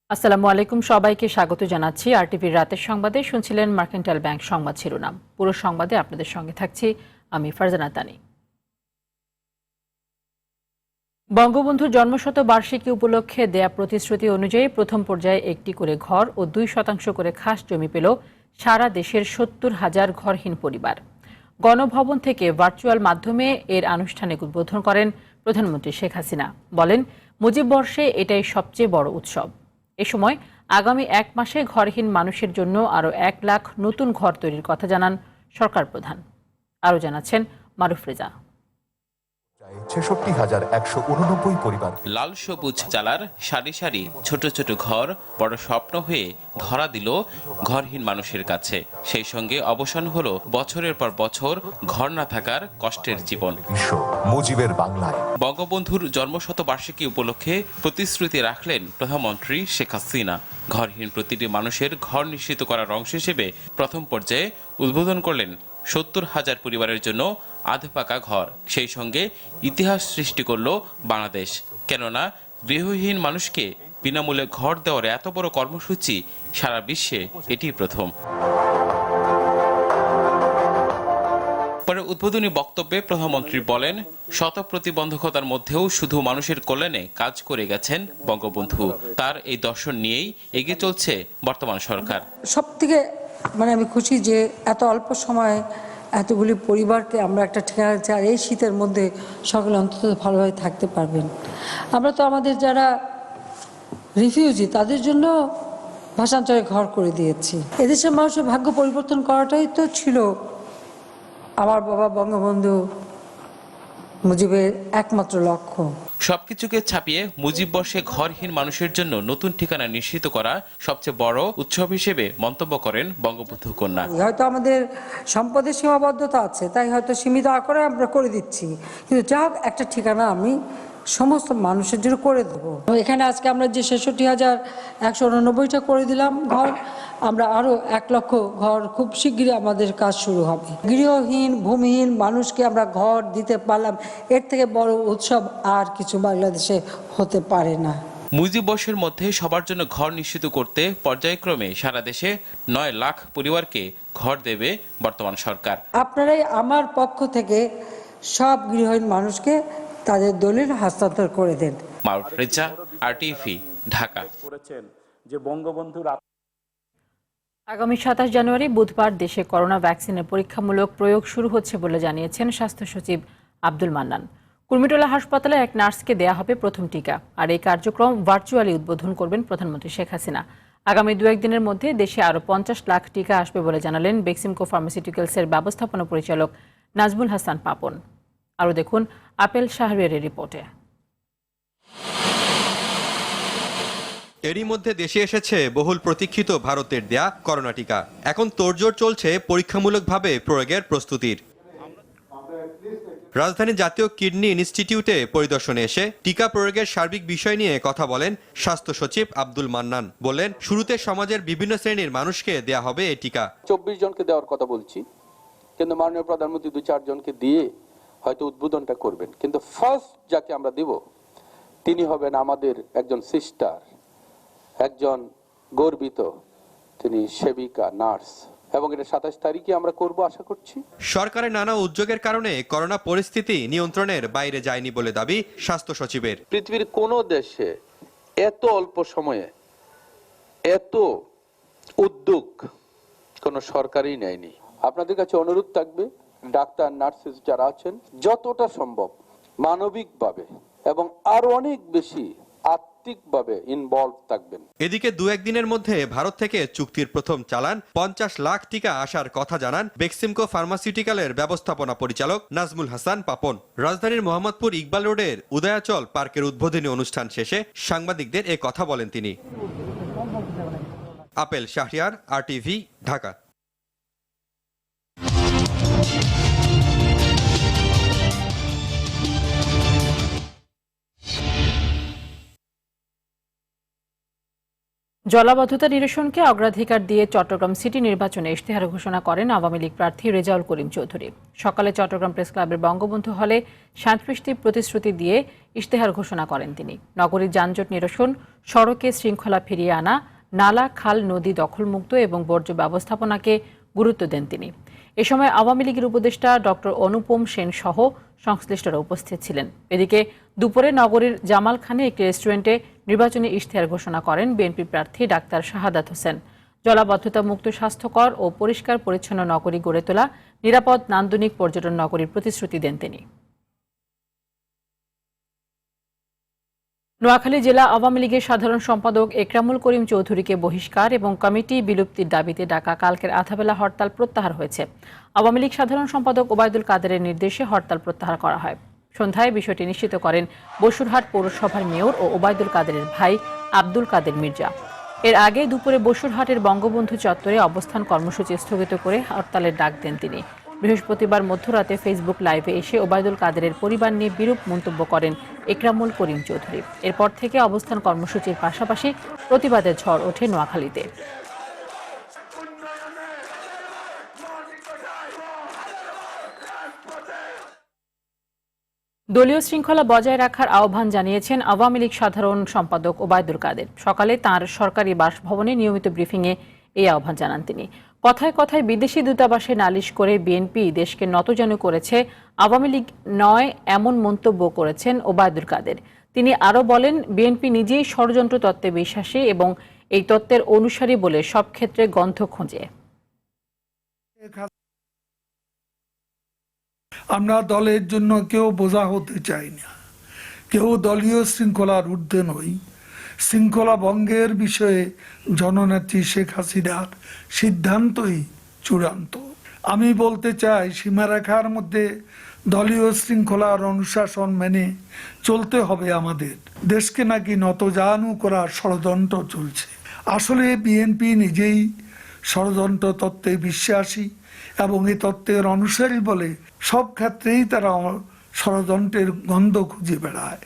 আসসালামু আলাইকুম, সবাইকে স্বাগত জানাচ্ছি আরটিভির রাতের সংবাদে। শুনছিলেন মার্কেন্টাইল ব্যাংক সংবাদ শিরোনাম। পুরো সংবাদে আপনাদের সঙ্গে থাকছি আমি ফারজানা তানি। বঙ্গবন্ধুর জন্মশত বার্ষিকী উপলক্ষে দেয়া প্রতিশ্রুতি অনুযায়ী প্রথম পর্যায়ে একটি করে ঘর ও 2% করে খাস জমি পেল সারা দেশের 70,000 ঘরহীন পরিবার। গণভবন থেকে ভার্চুয়াল মাধ্যমে এর আনুষ্ঠানিক উদ্বোধন করেন প্রধানমন্ত্রী শেখ হাসিনা। বলেন, মুজিব বর্ষে এটাই সবচেয়ে বড় উৎসব। এ সময় আগামী 1 মাসে ঘরহীন মানুষের জন্য আরও 1 লাখ নতুন ঘর তৈরির কথা জানান সরকার প্রধান। আরও জানাচ্ছেন মারুফ রেজা। ৬৬,১৮৯ পরিবার। লাল সবুজ চালার সারি সারি ছোট ছোট ঘর বড় স্বপ্ন হয়ে ধরা দিল ঘরহীন মানুষের কাছে। সেই সঙ্গে অবসান হলো বছরের পর বছর ঘর না থাকার কষ্টের জীবন। মুজিবের বাংলায় বঙ্গবন্ধুর জন্মশতবার্ষিকী উপলক্ষে প্রতিশ্রুতি রাখলেন প্রধানমন্ত্রী শেখ হাসিনা। ঘরহীন প্রতিটি মানুষের ঘর নিশ্চিত করার অংশ হিসেবে প্রথম পর্যায়ে উদ্বোধন করলেন 70,000 পরিবারের জন্য আধা পাকা ঘর। সেই সঙ্গে ইতিহাস সৃষ্টি করল বাংলাদেশ। কেননা গৃহহীন মানুষকে বিনামূল্যে ঘর দেওয়ার এত বড় কর্মসূচি সারা বিশ্বে এটি প্রথম। পরে উদ্বোধনী বক্তব্যে প্রধানমন্ত্রী বলেন, শত প্রতিবন্ধকতার মধ্যেও শুধু মানুষের কল্যাণে কাজ করে গেছেন বঙ্গবন্ধু। তার এই দর্শন নিয়েই এগিয়ে চলছে বর্তমান সরকার। সবথেকে আমি খুশি যে এত অল্প সময়ে এতগুলি পরিবারকে আমরা একটা ঠিকানা দিচ্ছি, আর এই শীতের মধ্যে সকলে অন্তত ভালোভাবে থাকতে পারবেন। আমরা তো আমাদের যারা রিফিউজি তাদের জন্য ভাষান্তরে ঘর করে দিয়েছি। এদেশের মানুষের ভাগ্য পরিবর্তন করাটাই তো ছিল আমার বাবা বঙ্গবন্ধু মুজিবের একমাত্র লক্ষ্য। সবকিছুকে ছাপিয়ে মুজিব বর্ষে ঘরহীন মানুষের জন্য নতুন ঠিকানা নিশ্চিত করা সবচেয়ে বড় উৎসব হিসেবে মন্তব্য করেন বঙ্গবন্ধু কন্যা। হয়তো আমাদের সম্পদের সীমাবদ্ধতা আছে, তাই হয়তো সীমিত আকারে আমরা করে দিচ্ছি, কিন্তু যা একটা ঠিকানা আমি সমস্ত মানুষের জন্য করে দেবো। এখানে আজকে আমরা যে 66,189টা করে দিলাম ঘর, আমরা আরও 1 লক্ষ ঘর খুব শীঘ্রই আমাদের কাজ শুরু হবে। গৃহহীন ভূমিহীন মানুষকে আমরা ঘর দিতে পারলাম, এর থেকে বড় উৎসব আর কিছু বাংলাদেশে হতে পারে না। মুজিব বর্ষের মধ্যে সবার জন্য ঘর নিশ্চিত করতে পর্যায়ক্রমে সারা দেশে 9 লাখ পরিবারকে ঘর দেবে বর্তমান সরকার। আপনারাই আমার পক্ষ থেকে সব গৃহহীন মানুষকে তাদের দলিল হস্তান্তর করে দেন। মারুফ রেজা, আরটিভি, ঢাকা। আগামী 27 জানুয়ারি বুধবার দেশে করোনা ভ্যাকসিনের পরীক্ষামূলক প্রয়োগ শুরু হচ্ছে বলে জানিয়েছেন স্বাস্থ্য সচিব আব্দুল মান্নান। কুর্মিটোলা হাসপাতালে এক নার্সকে দেয়া হবে প্রথম টিকা, আর এই কার্যক্রম ভার্চুয়ালি উদ্বোধন করবেন প্রধানমন্ত্রী শেখ হাসিনা। আগামী 2-1 দিনের মধ্যে দেশে আরও 50 লাখ টিকা আসবে বলে জানালেন বেক্সিমকো ফার্মাসিউটিক্যালসের ব্যবস্থাপনা পরিচালক নাজমুল হাসান পাপন। আরও দেখুন আপেল শাহরিয়ারের রিপোর্টে। এরই মধ্যে দেশে এসেছে বহুল প্রতীক্ষিত ভারতের দেয়া করোনা টিকা। এখন তোড়জোড় চলছে পরীক্ষামূলকভাবে প্রয়োগের প্রস্তুতির। রাজধানী জাতীয় কিডনি ইনস্টিটিউটে পরিদর্শনে এসে টিকা প্রয়োগের সার্বিক বিষয় নিয়ে কথা বলেন স্বাস্থ্য সচিব আব্দুল মান্নান। বলেন, শুরুতে সমাজের বিভিন্ন শ্রেণীর মানুষকে দেয়া হবে এই টিকা। 24 জনকে দেওয়ার কথা বলছি, কিন্তু মাননীয় প্রধানমন্ত্রী 2-4 জনকে দিয়ে হয়তো উদ্বোধনটা করবেন। কিন্তু ফার্স্ট যাকে আমরা দিব তিনি হবেন আমাদের একজন সিস্টার, একজন গর্বিত তিনি সেবিকা নার্স, এবং এটা 27 তারিখে আমরা করব আশা করছি। সরকারের নানা উদ্যোগের কারণে করোনা পরিস্থিতি নিয়ন্ত্রণের বাইরে যায়নি বলে দাবি স্বাস্থ্য সচিবের। পৃথিবীর কোন দেশে এত অল্প সময়ে এত উদ্যোগ কোন সরকারই নেয়নি। আপনাদের কাছে অনুরোধ থাকবে, ডাক্তার নার্সেস যারা আছেন যতটা সম্ভব মানবিকভাবে এবং আরো অনেক বেশি আত্মিকভাবে ইনভলভ থাকবেন। এদিকে 2-1 দিনের মধ্যে ভারত থেকে চুক্তির প্রথম চালান 50 লাখ টিকা আসার কথা জানান বেক্সিমকো ফার্মাসিউটিক্যালের ব্যবস্থাপনা পরিচালক নাজমুল হাসান পাপন। রাজধানীর মোহাম্মদপুর ইকবাল রোডের উদয়াচল পার্কের উদ্বোধনী অনুষ্ঠান শেষে সাংবাদিকদের এ কথা বলেন তিনি। Apple Shahriar, RTV, Dhaka. জলাবদ্ধতা নিরসনকে অগ্রাধিকার দিয়ে চট্টগ্রাম সিটি নির্বাচনে ইশতেহার ঘোষণা করেন আওয়ামী লীগ প্রার্থী রেজাউল করিম চৌধুরী। সকালে চট্টগ্রাম প্রেস ক্লাবের বঙ্গবন্ধু হলে 37টি প্রতিশ্রুতি দিয়ে ইশতেহার ঘোষণা করেন তিনি। নগরীর যানজট নিরসন, সড়কে শৃঙ্খলা ফিরিয়ে আনা, নালা, খাল, নদী দখলমুক্ত এবং বর্জ্য ব্যবস্থাপনাকে গুরুত্ব দেন তিনি। এ সময় আওয়ামী লীগের উপদেষ্টা ডক্টর অনুপম সেন সহ সংশ্লিষ্টরা উপস্থিত ছিলেন। এদিকে দুপুরে নগরীর জামালখানে একটি রেস্টুরেন্টে নির্বাচনী ইশতেহার ঘোষণা করেন বিএনপি প্রার্থী ডাক্তার শাহাদাত হোসেন। জলাবদ্ধতা মুক্ত, স্বাস্থ্যকর ও পরিষ্কার পরিচ্ছন্ন নগরী গড়ে তোলা, নিরাপদ নান্দনিক পর্যটন নগরীর প্রতিশ্রুতি দেন তিনি। নোয়াখালী জেলা আওয়ামী লীগের সাধারণ সম্পাদক একরামুল করিম চৌধুরীকে বহিষ্কার এবং কমিটি বিলুপ্তির দাবিতে ডাকা কালকের আধাবেলা হরতাল প্রত্যাহার হয়েছে। আওয়ামী লীগ সাধারণ সম্পাদক ওবায়দুল কাদেরের নির্দেশে হরতাল প্রত্যাহার করা হয়। সন্ধ্যায় বিষয়টি নিশ্চিত করেন বসুরহাট পৌরসভার মেয়র ও ওবায়দুল কাদেরের ভাই আব্দুল কাদের মির্জা। এর আগে দুপুরে বসুরহাটের বঙ্গবন্ধু চত্বরে অবস্থান কর্মসূচি স্থগিত করে হরতালের ডাক দেন তিনি। বৃহস্পতিবার মধ্যরাতে ফেসবুক লাইভে এসে ওবায়দুল কাদেরের পরিবার নিয়ে বিরূপ মন্তব্য করেন একরামুল করিম চৌধুরী। এরপর থেকে অবস্থান কর্মসূচির পাশাপাশি প্রতিবাদের ঝড় ওঠে নোয়াখালীতে। দলীয় শৃঙ্খলা বজায় রাখার আহ্বান জানিয়েছেন আওয়ামী লীগ সাধারণ সম্পাদক ওবায়দুল কাদের। সকালে তাঁর সরকারি বাসভবনে নিয়মিত ব্রিফিংয়ে এই আহ্বান জানান তিনি। কথায় কথায় বিদেশি দূতাবাসে নালিশ করে বিএনপি দেশকে নতজানু করেছে, আওয়ামী লীগ নয়, এমন মন্তব্য করেছেন ওবায়দুল কাদের। তিনি আরও বলেন, বিএনপি নিজেই ষড়যন্ত্র তত্ত্বে বিশ্বাসী এবং এই তত্ত্বের অনুসারী বলে সব ক্ষেত্রে গন্ধ খোঁজে। আমরা দলের জন্য কেউ বোঝা হতে চাই না, কেউ দলীয় শৃঙ্খলার ঊর্ধ্বে নই। শৃঙ্খলা ভঙ্গের বিষয়ে জননেত্রী শেখ হাসিনার সিদ্ধান্তই চূড়ান্ত। আমি বলতে চাই, সীমারেখার মধ্যে দলীয় শৃঙ্খলার অনুশাসন মেনে চলতে হবে আমাদের। দেশকে নাকি নতজানু করার ষড়যন্ত্র চলছে। আসলে বিএনপি নিজেই ষড়যন্ত্র তত্ত্বে বিশ্বাসী এবং এই তত্ত্বের অনুসারী বলে সব ক্ষেত্রেই তারা ষড়যন্ত্রের গন্ধ খুঁজে বেড়ায়।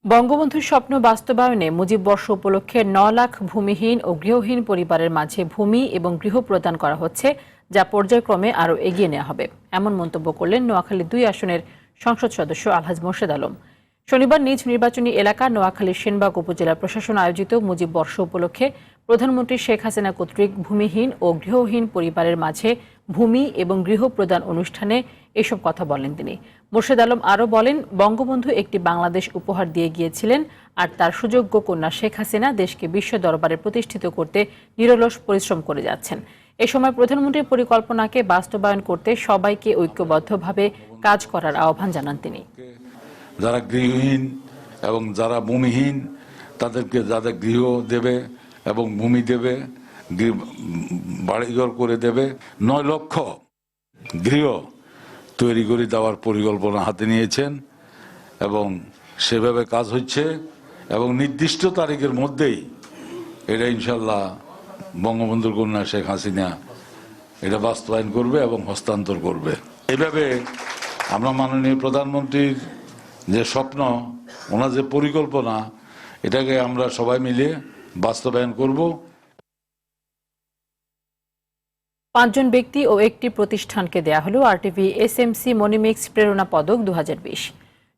বঙ্গবন্ধুর স্বপ্ন বাস্তবায়নে মুজিব বর্ষ উপলক্ষে 9 লাখ ভূমিহীন ও গৃহহীন পরিবারের মাঝে ভূমি এবং গৃহ প্রদান করা হচ্ছে, যা পর্যায়ক্রমে আরও এগিয়ে নেওয়া হবে, এমন মন্তব্য করলেন নোয়াখালী 2 আসনের সংসদ সদস্য আলহাজ মোর্শেদ আলম। শনিবার নিজ নির্বাচনী এলাকা নোয়াখালীর সেনবাগ উপজেলা প্রশাসন আয়োজিত মুজিব বর্ষ উপলক্ষে প্রধানমন্ত্রী শেখ হাসিনা কর্তৃক ভূমিহীন ও গৃহহীন পরিবারের মাঝে ভূমি এবং গৃহ প্রদান অনুষ্ঠানে এসব কথা বলেন তিনি। মোর্শেদ আলম আরও বলেন, বঙ্গবন্ধু একটি বাংলাদেশ উপহার দিয়ে গিয়েছিলেন, আর তার সুযোগ্য কন্যা শেখ হাসিনা দেশকে বিশ্ব দরবারে প্রতিষ্ঠিত করতে নিরলস পরিশ্রম করে যাচ্ছেন। এ সময় প্রধানমন্ত্রীর পরিকল্পনাকে বাস্তবায়ন করতে সবাইকে ঐক্যবদ্ধভাবে কাজ করার আহ্বান জানান তিনি। যারা গৃহহীন এবং যারা ভূমিহীন তাদেরকে যাদের গৃহ দেবে এবং ভূমি দেবে, বাড়িঘর করে দেবে, 9 লক্ষ গৃহ তৈরি করে দেওয়ার পরিকল্পনা হাতে নিয়েছেন এবং সেভাবে কাজ হচ্ছে এবং নির্দিষ্ট তারিখের মধ্যেই এটা ইনশাল্লাহ বঙ্গবন্ধুর কন্যা শেখ হাসিনা এটা বাস্তবায়ন করবে এবং হস্তান্তর করবে। এইভাবে আমরা মাননীয় প্রধানমন্ত্রীর যে স্বপ্ন, ওনার যে পরিকল্পনা, এটাকে আমরা সবাই মিলে বাস্তবায়ন করব। 5 জন ব্যক্তি ও একটি প্রতিষ্ঠানকে দেয়া হলো আরটিভি এসএমসি মনিমিক্স প্রেরণা পদক 2020।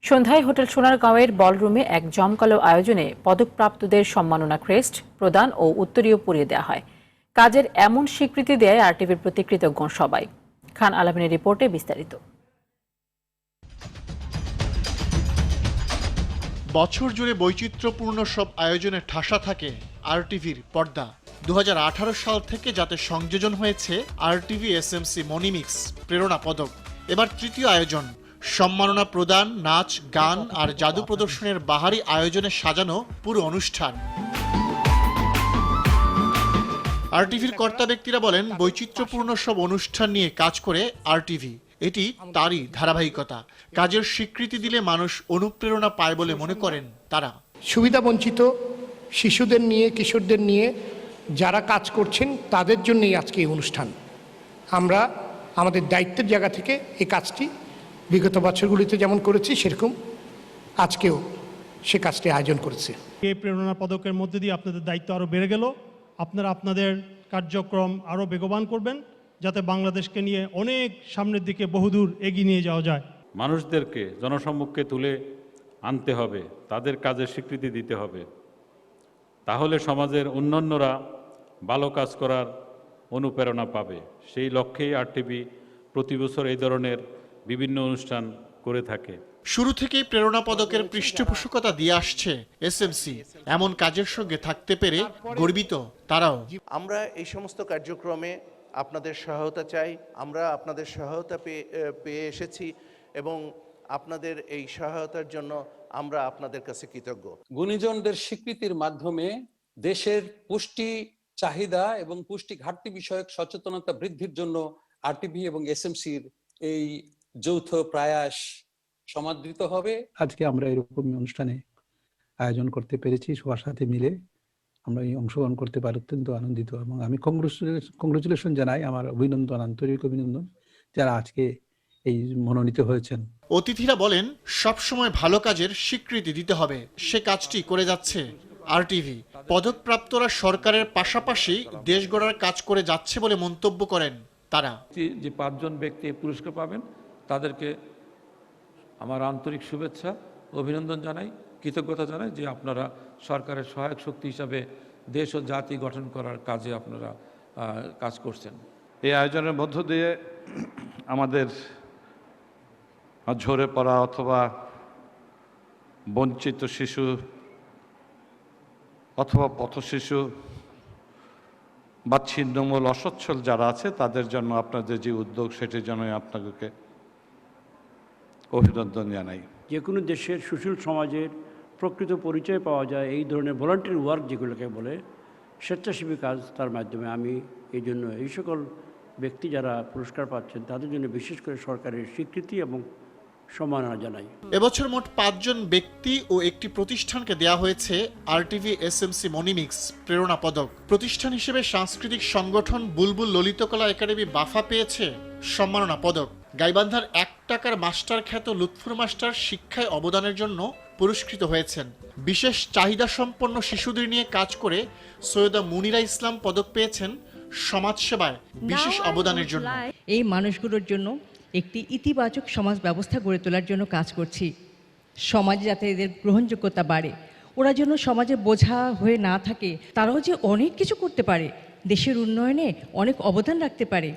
সন্ধ্যায় হোটেল সোনারগাঁওয়ের বলরুমে এক জমকালো আয়োজনে পদকপ্রাপ্তদের সম্মাননা ক্রেস্ট প্রদান ও উত্তরীয় পরিয়ে দেওয়া হয়। কাজের এমন স্বীকৃতি দেয় আরটিভির প্রতি কৃতজ্ঞ সবাই। খান আলামিনের রিপোর্টে বিস্তারিত। বছর জুড়ে বৈচিত্র্যপূর্ণ সব আয়োজনে ঠাসা থাকে আরটিভির পর্দা। 2018 সাল থেকে যাতে সংযোজন হয়েছে আরটিভি এসএমসি মনিমিক্স প্রেরণা পদক। এবার তৃতীয় আয়োজন, সম্মাননা প্রদান, নাচ, গান আর জাদু প্রদর্শনের বাহারি আয়োজনে সাজানো পুরো অনুষ্ঠান। আরটিভির কর্তা ব্যক্তিরা বলেন, বৈচিত্র্যপূর্ণ সব অনুষ্ঠান নিয়ে কাজ করে আরটিভি, এটি তারই ধারাবাহিকতা। কাজের স্বীকৃতি দিলে মানুষ অনুপ্রেরণা পায় বলে মনে করেন তারা। সুবিধাবঞ্চিত শিশুদের নিয়ে, কিশোরদের নিয়ে যারা কাজ করছেন তাদের জন্যই আজকে এই অনুষ্ঠান। আমরা আমাদের দায়িত্বের জায়গা থেকে এই কাজটি বিগত বছরগুলিতে যেমন করেছি, সেরকম আজকেও সে কাজটি আয়োজন করেছে। এই প্রেরণা পদকের মধ্যে দিয়ে আপনাদের দায়িত্ব আরও বেড়ে গেল। আপনারা আপনাদের কার্যক্রম আরও বেগবান করবেন, যাতে বাংলাদেশকে নিয়ে অনেক সামনের দিকে বহুদূর এগিয়ে নিয়ে যাওয়া যায়। মানুষদেরকে জনসম্মুখে তুলে আনতে হবে, তাদের কাজের স্বীকৃতি দিতে হবে, তাহলে সমাজের অন্যান্যরা ভালো কাজ করার অনুপ্রেরণা পাবে। সেই লক্ষ্যেই আরটিভি প্রতি বছর এই ধরনের বিভিন্ন অনুষ্ঠান করে থাকে। শুরু থেকেই প্রেরণা পদকের পৃষ্ঠপোষকতা দিয়ে আসছে এসএমসি। এমন কাজের সঙ্গে থাকতে পেরে গর্বিত তারাও। আমরা এই সমস্ত কার্যক্রমে আপনাদের সহায়তা চাই। আমরা আপনাদের সহায়তা পেয়ে এসেছি এবং আপনাদের এই সহায়তার জন্য আমরা আপনাদের কাছে কৃতজ্ঞ। গুণীজনদের স্বীকৃতির মাধ্যমে দেশের পুষ্টি চাহিদা এবং পুষ্টি ঘাটতি বিষয়ক সচেতনতা বৃদ্ধির জন্য আরটিভি এবং এসএমসির এই যৌথ প্রয়াস সমাদৃত হবে। আজকে আমরা এরকম অনুষ্ঠানে আয়োজন করতে পেরেছি, সবার সাথে মিলে আমরা এই অংশগ্রহণ করতে পারি, অত্যন্ত আনন্দিত এবং আমি কংগ্রেচুলেশন জানাই, আমার অভিনন্দন, আন্তরিক অভিনন্দন যারা আজকে এই মনোনীত হয়েছেন। অতিথিরা বলেন, সবসময় ভালো কাজের স্বীকৃতি দিতে হবে, সে কাজটি করে যাচ্ছে আরটিভি। পদকপ্রাপ্তরা সরকারের পাশাপাশি দেশ গড়ার কাজ করে যাচ্ছে বলে মন্তব্য করেন তারা। যে 5 জন ব্যক্তি পুরস্কার পাবেন তাদেরকে আমার আন্তরিক শুভেচ্ছা, অভিনন্দন জানাই, কৃতজ্ঞতা জানাই যে আপনারা সরকারের সহায়ক শক্তি হিসাবে দেশ ও জাতি গঠন করার কাজে আপনারা কাজ করছেন। এই আয়োজনের মধ্য দিয়ে আমাদের ঝরে পড়া অথবা বঞ্চিত শিশু অথবা পথশিশু বা ছিন্নমূল অসচ্ছল যারা আছে তাদের জন্য আপনাদের যে উদ্যোগ, সেটির জন্য আপনাদেরকে অভিনন্দন জানাই। যে কোনো দেশের সুশীল সমাজের প্রকৃত পরিচয় পাওয়া যায় এই ধরনের ভলান্টিয়ার ওয়ার্ক যেগুলোকে বলে, স্বেচ্ছাসেবী কাজ, তার মাধ্যমে আমি এই জন্য এই সকল ব্যক্তি যারা পুরস্কার পাচ্ছেন তাদের জন্য বিশেষ করে সরকারের স্বীকৃতি এবং সম্মাননা জানাই। এবছর মোট 5 জন ব্যক্তি ও একটি প্রতিষ্ঠানকে দেয়া হয়েছে আরটিভি এসএমসি মনিমিক্স প্রেরণা পদক। প্রতিষ্ঠান হিসেবে সাংস্কৃতিক সংগঠন বুলবুল ললিতকলা একাডেমি বাফা পেয়েছে সম্মাননা পদক। গাইবান্ধার 1 টাকার মাস্টার খ্যাত লুৎফুর মাস্টার শিক্ষায় অবদানের জন্য পুরস্কৃত হয়েছেন। বিশেষ চাহিদা সম্পন্ন শিশুদের নিয়ে কাজ করে সৈয়দা মুনিরা ইসলাম পদক পেয়েছেন সমাজসেবায় বিশেষ অবদানের জন্য। এই মানুষগুলোর জন্য একটি ইতিবাচক সমাজ ব্যবস্থা গড়ে তোলার জন্য কাজ করছি, সমাজে যাতে এদের গ্রহণযোগ্যতা বাড়ে, ওরা যেন সমাজে বোঝা হয়ে না থাকে, তারাও যে অনেক কিছু করতে পারে, দেশের উন্নয়নে অনেক অবদান রাখতে পারে,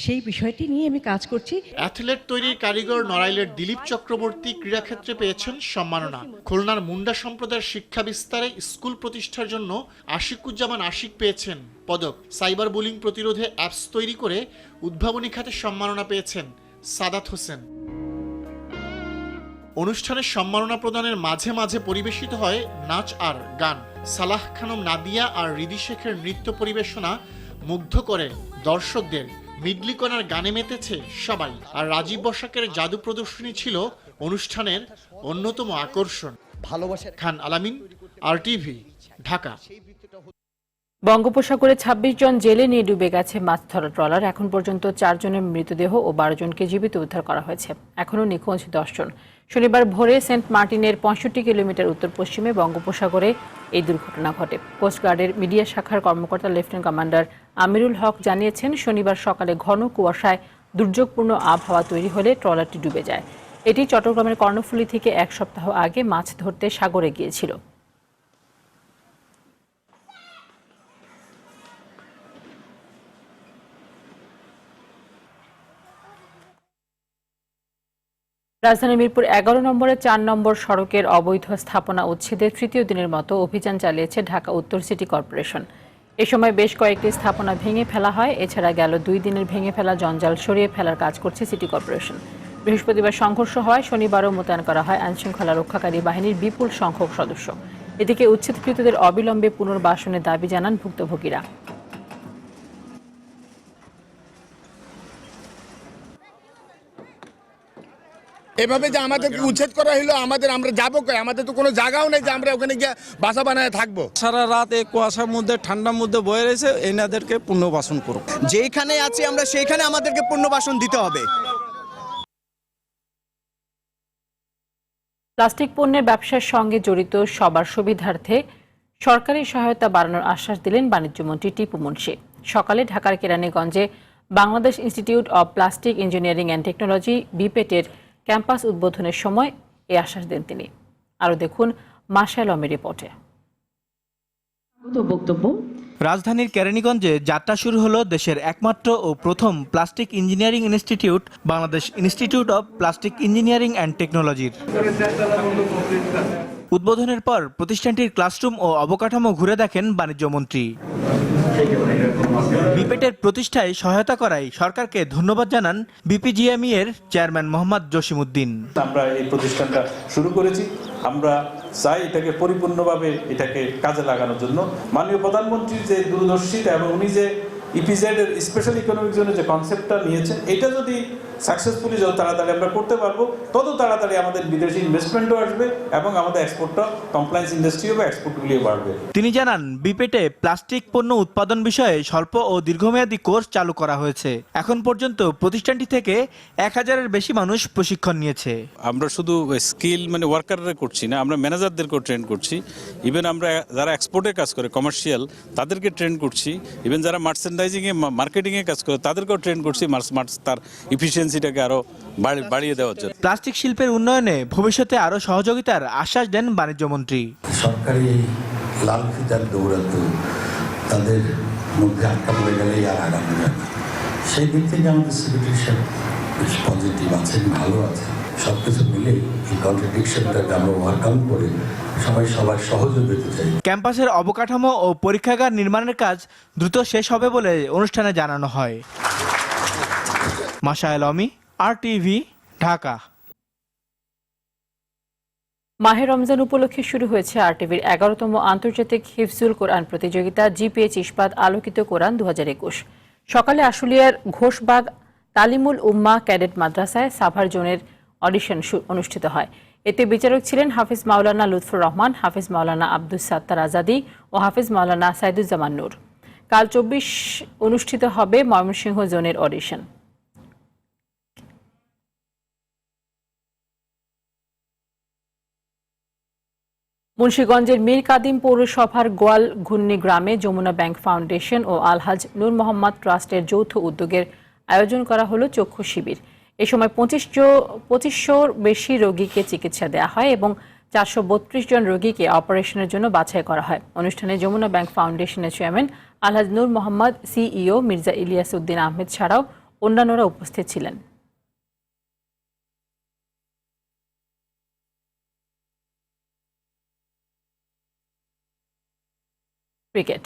সেই বিষয়টি নিয়ে আমি কাজ করছি। অ্যাথলেট তৈরির কারিগর নড়াইলের দিলীপ চক্রবর্তী ক্রীড়াক্ষেত্রে পেয়েছেন সম্মাননা। খুলনার মুন্ডা সম্প্রদায়ের শিক্ষা বিস্তারে স্কুল প্রতিষ্ঠার জন্য আশিকুজ্জামান আশিক পেয়েছেন পদক। সাইবার বুলিং প্রতিরোধে অ্যাপস তৈরি করে উদ্ভাবনী খাতে সম্মাননা পেয়েছেন সাদাত হোসেন। অনুষ্ঠানের সম্মাননা প্রদানের মাঝে মাঝে পরিবেশিত হয় নাচ আর গান। সালাহ খানম নাদিয়া আর রিদি শেখের নৃত্য পরিবেশনা মুগ্ধ করে দর্শকদের। মিডলিকনার গানে মেতেছে সবাই। আর রাজীব বসাকের জাদু প্রদর্শনী ছিল অনুষ্ঠানের অন্যতম আকর্ষণ। খান আলামিন, আরটিভি, ঢাকা। বঙ্গোপসাগরে 26 জন জেলে নিয়ে ডুবে গেছে মাছ ধরা ট্রলার। এখন পর্যন্ত 4 জনের মৃতদেহ ও 12 জনকে জীবিত উদ্ধার করা হয়েছে। এখনও নিখোঁজ 10 জন। শনিবার ভোরে সেন্ট মার্টিনের 65 কিলোমিটার উত্তর পশ্চিমে বঙ্গোপসাগরে এই দুর্ঘটনা ঘটে। কোস্টগার্ডের মিডিয়া শাখার কর্মকর্তা লেফটেন্যান্ট কমান্ডার আমিরুল হক জানিয়েছেন, শনিবার সকালে ঘন কুয়াশায় দুর্যোগপূর্ণ আবহাওয়া তৈরি হলে ট্রলারটি ডুবে যায়। এটি চট্টগ্রামের কর্ণফুলী থেকে 1 সপ্তাহ আগে মাছ ধরতে সাগরে গিয়েছিল। রাজধানী মিরপুর 11 নম্বরে 4 নম্বর সড়কের অবৈধ স্থাপনা উচ্ছেদের তৃতীয় দিনের মতো অভিযান চালিয়েছে ঢাকা উত্তর সিটি কর্পোরেশন। এ সময় বেশ কয়েকটি স্থাপনা ভেঙে ফেলা হয়। এছাড়া গেল 2 দিনের ভেঙে ফেলা জঞ্জাল সরিয়ে ফেলার কাজ করছে সিটি কর্পোরেশন। বৃহস্পতিবার সংঘর্ষ হওয়ায় শনিবারও মোতায়েন করা হয় আইনশৃঙ্খলা রক্ষাকারী বাহিনীর বিপুল সংখ্যক সদস্য। এদিকে উচ্ছেদকৃতদের অবিলম্বে পুনর্বাসনের দাবি জানান ভুক্তভোগীরা। এভাবে যে আমাদেরকে উচ্ছেদ করা হলো, আমরা যাবো কই? আমাদের তো কোনো জায়গাও নেই যে আমরা ওখানে গিয়ে বাসা বানায় থাকবো। সারা রাত এই কুয়াশার মধ্যে ঠান্ডার মধ্যে বয়ে রয়েছে, এনাদেরকে পুনর্বাসন করুক। যেখানে আছি আমরা সেইখানে আমাদেরকে পুনর্বাসন দিতে হবে। প্লাস্টিক পণ্যের ব্যবসার সঙ্গে জড়িত সবার সুবিধার্থে সরকারি সহায়তা বাড়ানোর আশ্বাস দিলেন বাণিজ্যমন্ত্রী টিপু মুনশি। সকালে ঢাকার কেরানীগঞ্জে Bangladesh institute of plastic engineering and technology বিপেটের ক্যাম্পাস উদ্বোধনের সময় এই আশ্বাস দেন তিনি। আরও দেখুন মাশায়েল আলমের রিপোর্টে। রাজধানীর কেরানীগঞ্জে যাত্রা শুরু হলো দেশের একমাত্র ও প্রথম plastic engineering institute Bangladesh institute of plastic engineering and টেকনোলজির। উদ্বোধনের পর প্রতিষ্ঠানটির ক্লাসরুম ও অবকাঠামো ঘুরে দেখেন বাণিজ্যমন্ত্রী। বিপেটের প্রতিষ্ঠায় সহায়তা করায় সরকারকে ধন্যবাদ জানান বিপিজিএমই এর চেয়ারম্যান মোহাম্মদ জসিমউদ্দিন। আমরা এই প্রতিষ্ঠানটা শুরু করেছি, আমরা চাই এটাকে পরিপূর্ণভাবে এটাকে কাজে লাগানোর জন্য। মাননীয় প্রধানমন্ত্রীর যে দূরদর্শিতা এবং উনি যে ইপিজেড এর স্পেশাল ইকোনমিক জোনের যে কনসেপ্টটা নিয়েছেন, এটা যদি সাকসেসফুলি যত তাড়াতাড়ি আমরা করতে পারবো তত তাড়াতাড়ি আমাদের বিদেশি ইনভেস্টমেন্টও আসবে এবং আমাদের এক্সপোর্টটা কমপ্লায়েন্স ইন্ডাস্ট্রি বা এক্সপোর্টগুলিও বাড়বে। তিনি জানান বিপেটে প্লাস্টিক পণ্য উৎপাদন বিষয়ে স্বল্প ও দীর্ঘমেয়াদী কোর্স চালু করা হয়েছে। এখন পর্যন্ত প্রতিষ্ঠানটি থেকে 1000-এর বেশি মানুষ প্রশিক্ষণ নিয়েছে। আমরা শুধু স্কিল মানে ওয়ার্কাররা করছি না, আমরা ম্যানেজারদেরকেও ট্রেন করছি। ইভেন আমরা যারা এক্সপোর্টে কাজ করে কমার্শিয়াল তাদেরকে ট্রেন করছি। ইভেন যারা মার্চেন্ডাইজিংয়ে মার্কেটিংয়ে কাজ করে তাদেরকেও ট্রেন করছি তার এফিসিয়েন্সিটাকে আরো বাড়িয়ে দেওয়ার জন্য। প্লাস্টিক শিল্পের উন্নয়নে ভবিষ্যতে আরো সহযোগিতার আশ্বাস দেন বাণিজ্যমন্ত্রী। সরকারি লাল ফিতার দৌড়াতো তাদের মধ্যে আটকা পড়ে গেলেই আর আগানো যায় না। সেই দিক থেকে আমাদের সিচুয়েশন বেশ পজিটিভ আছেন, ভালো আছে। সব কিছু মিলে এই কন্ট্রাডিকশনটাকে আমরা ওভারকাম করে সবাই সবার সহযোগিতা চাই। ক্যাম্পাসের অবকাঠামো ও পরীক্ষাগার নির্মাণের কাজ দ্রুত শেষ হবে বলে অনুষ্ঠানে জানানো হয়। মাশায়েল আলমি, RTV, ঢাকা। মাহে রমজান উপলক্ষে শুরু হয়েছে RTVর 11তম আন্তর্জাতিক হিফজুল কোরআন প্রতিযোগিতা GPH ইস্পাত আলোকিত কোরআন 2021। সকালে আশুলিয়ার ঘোষবাগ তালিমুল উম্মা ক্যাডেট মাদ্রাসায় সাভার জোনের অডিশন অনুষ্ঠিত হয়। এতে বিচারক ছিলেন হাফিজ মাওলানা লুৎফুর রহমান, হাফিজ মাওলানা আব্দুস সাত্তার আজাদি ও হাফিজ মাওলানা সাইদুজ্জামান নূর। কাল 24 অনুষ্ঠিত হবে ময়মনসিংহ জোনের অডিশন। মুন্সিগঞ্জের মীর কাদিম পৌরসভার গোয়াল ঘুন্নি গ্রামে যমুনা ব্যাংক ফাউন্ডেশন ও আলহাজ নূর মোহাম্মদ ট্রাস্টের যৌথ উদ্যোগের আয়োজন করা হলো চক্ষু শিবির। এ সময় 2500-র বেশি রোগীকে চিকিৎসা দেওয়া হয় এবং 432 জন রোগীকে অপারেশনের জন্য বাছাই করা হয়। অনুষ্ঠানে যমুনা ব্যাংক ফাউন্ডেশনের চেয়ারম্যান আলহাজ নূর মোহাম্মদ, CEO মির্জা ইলিয়াস উদ্দিন আহমেদ ছাড়াও অন্যান্যরা উপস্থিত ছিলেন। ক্রিকেট।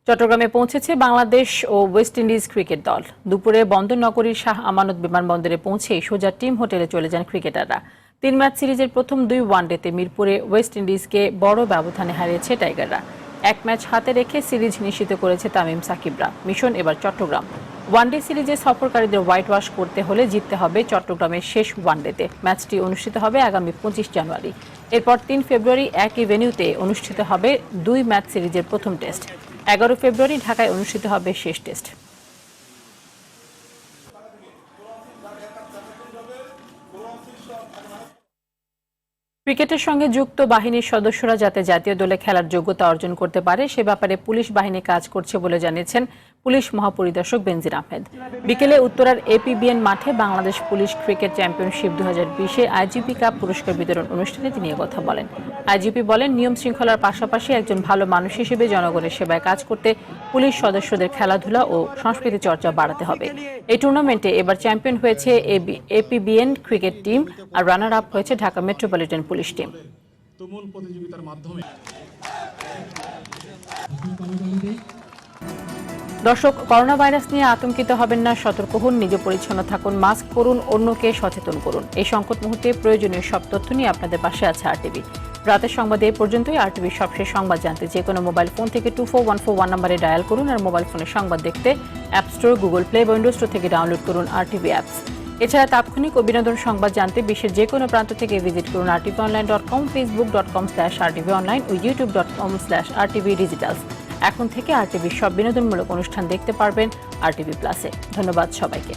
চট্টগ্রামে পৌঁছেছে বাংলাদেশ ও ওয়েস্ট ইন্ডিজ ক্রিকেট দল। দুপুরে বন্দরনগরীর শাহ আমানত বিমানবন্দরে পৌঁছে সোজা টিম হোটেলে চলে যান ক্রিকেটাররা। 3 ম্যাচ সিরিজের প্রথম 2 ওয়ানডেতে মিরপুরে ওয়েস্ট ইন্ডিজকে বড় ব্যবধানে হারিয়েছে টাইগাররা। 1 ম্যাচ হাতে রেখে সিরিজ নিশ্চিত করেছে তামিম সাকিবরা। মিশন এবার চট্টগ্রাম। ওয়ানডে সিরিজে সফরকারীদের হোয়াইট ওয়াশ করতে হলে জিততে হবে চট্টগ্রামের শেষ ওয়ানডেতে। ম্যাচটি অনুষ্ঠিত হবে আগামী 25 জানুয়ারি। এরপর 3 ফেব্রুয়ারি একই ভেন্যুতে অনুষ্ঠিত হবে 2 ম্যাচ সিরিজের প্রথম টেস্ট। 11 ফেব্রুয়ারি ঢাকায় অনুষ্ঠিত হবে শেষ টেস্ট। ক্রিকেটের সঙ্গে যুক্ত বাহিনীর সদস্যরা যাতে জাতীয় দলে খেলার যোগ্যতা অর্জন করতে পারে সে ব্যাপারে পুলিশ বাহিনী কাজ করছে বলে জানিয়েছেন পুলিশ মহাপরিদর্শক বেনজির আহমেদ। বিকেলে উত্তরার APBN মাঠে বাংলাদেশ পুলিশ ক্রিকেট চ্যাম্পিয়নশিপ 2020-এ IGP কাপ পুরস্কার বিতরণ অনুষ্ঠানে তিনি কথা বলেন। IGP বলেন, নিয়ম শৃঙ্খলার পাশাপাশি একজন ভালো মানুষ হিসেবে জনগণের সেবায় কাজ করতে পুলিশ সদস্যদের খেলাধুলা ও সংস্কৃতি চর্চা বাড়াতে হবে। এই টুর্নামেন্টে এবার চ্যাম্পিয়ন হয়েছে APBN ক্রিকেট টিম আর রানার আপ হয়েছে ঢাকা মেট্রোপলিটন পুলিশ টিম। তুমুল প্রতিযোগিতার মাধ্যমে দর্শক, করোনা ভাইরাস নিয়ে আতঙ্কিত হবেন না, সতর্ক হন, নিজে পরিচ্ছন্ন থাকুন, মাস্ক পরুন, অন্যকে সচেতন করুন। এই সংকট মুহূর্তে প্রয়োজনীয় সব তথ্য নিয়ে আপনাদের পাশে আছে RTV। রাতের সংবাদে এই পর্যন্তই। RTVর সবশেষ সংবাদ জানতে যে কোনো মোবাইল ফোন থেকে 24141 নম্বরে ডায়াল করুন আর মোবাইল ফোনের সংবাদ দেখতে অ্যাপ স্টোর, গুগল প্লে বা উইন্ডোজ স্টোর থেকে ডাউনলোড করুন RTV অ্যাপস। এছাড়া তাৎক্ষণিক ও বিনোদন সংবাদ জানতে বিশ্বের যে কোনো প্রান্ত থেকে ভিজিট করুন rtvonline.com, facebook.com/rtvonline ও youtube.com/rtvdigitals। এখন থেকে RTVর সব বিনোদনমূলক অনুষ্ঠান দেখতে পারবেন RTV প্লাসে। ধন্যবাদ সবাইকে।